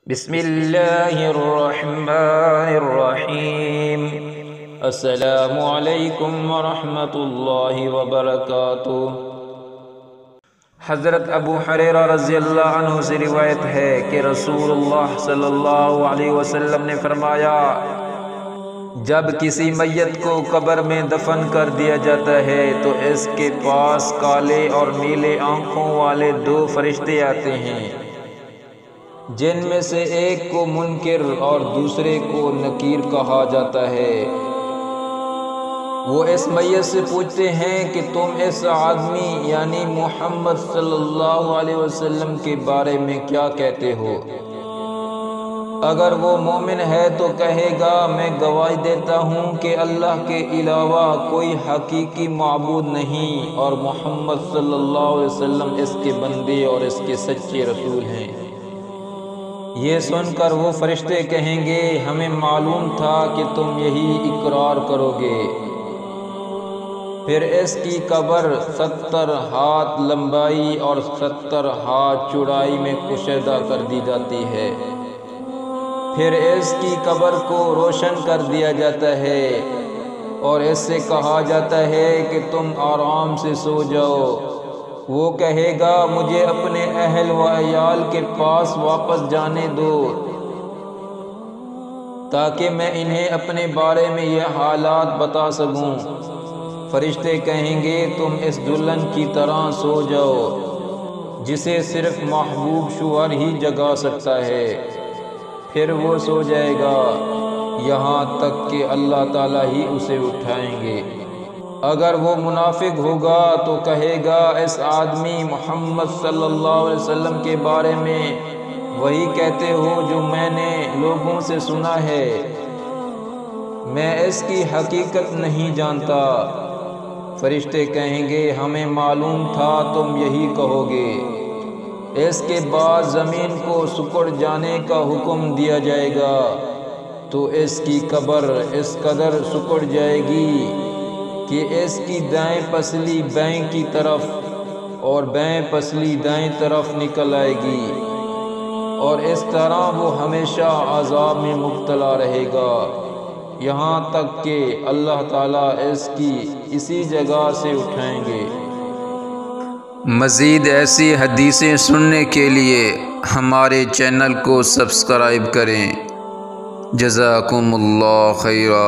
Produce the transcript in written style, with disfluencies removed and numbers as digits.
بسم اللہ الرحمن الرحیم۔ السلام علیکم ورحمۃ اللہ وبرکاتہ۔ حضرت ابو ہریرہ رضی اللہ عنہ سے روایت ہے کہ رسول اللہ صلی اللہ علیہ وسلم نے فرمایا، جب کسی میت کو قبر میں دفن کر دیا جاتا ہے تو اس کے پاس کالے اور نیلے آنکھوں والے دو فرشتے آتے ہیں، جن میں سے ایک کو منکر اور دوسرے کو نکیر کہا جاتا ہے۔ وہ اس میت سے پوچھتے ہیں کہ تم اس آدمی یعنی محمد صلی اللہ علیہ وسلم کے بارے میں کیا کہتے ہو؟ اگر وہ مومن ہے تو کہے گا، میں گواہی دیتا ہوں کہ اللہ کے علاوہ کوئی حقیقی معبود نہیں اور محمد صلی اللہ علیہ وسلم اس کے بندے اور اس کے سچے رسول ہیں۔ یہ سن کر وہ فرشتے کہیں گے، ہمیں معلوم تھا کہ تم یہی اقرار کرو گے۔ پھر اس کی قبر 70 ہاتھ لمبائی اور 70 ہاتھ چوڑائی میں کشادہ کر دی جاتی ہے۔ پھر اس کی قبر کو روشن کر دیا جاتا ہے اور اس سے کہا جاتا ہے کہ تم آرام سے سو جاؤ۔ وہ کہے گا، مجھے اپنے اہل و عیال کے پاس واپس جانے دو تاکہ میں انہیں اپنے بارے میں یہ حالات بتا سکوں۔ فرشتے کہیں گے، تم اس دلہن کی طرح سو جاؤ جسے صرف محبوب شوہر ہی جگا سکتا ہے۔ پھر وہ سو جائے گا یہاں تک کہ اللہ تعالیٰ ہی اسے اٹھائیں گے۔ اگر وہ منافق ہوگا تو کہے گا، اس آدمی محمد صلی اللہ علیہ وسلم کے بارے میں وہی کہتے ہو جو میں نے لوگوں سے سنا ہے، میں اس کی حقیقت نہیں جانتا۔ فرشتے کہیں گے، ہمیں معلوم تھا تم یہی کہو گے۔ اس کے بعد زمین کو سکڑ جانے کا حکم دیا جائے گا تو اس کی قبر اس قدر سکڑ جائے گی کہ اس کی دائیں پسلی بائیں کی طرف اور بائیں پسلی دائیں طرف نکل آئے گی، اور اس طرح وہ ہمیشہ عذاب میں مبتلا رہے گا یہاں تک کہ اللہ تعالیٰ اس کی اسی جگہ سے اٹھائیں گے۔ مزید ایسی حدیثیں سننے کے لیے ہمارے چینل کو سبسکرائب کریں۔ جزاکم اللہ خیرا۔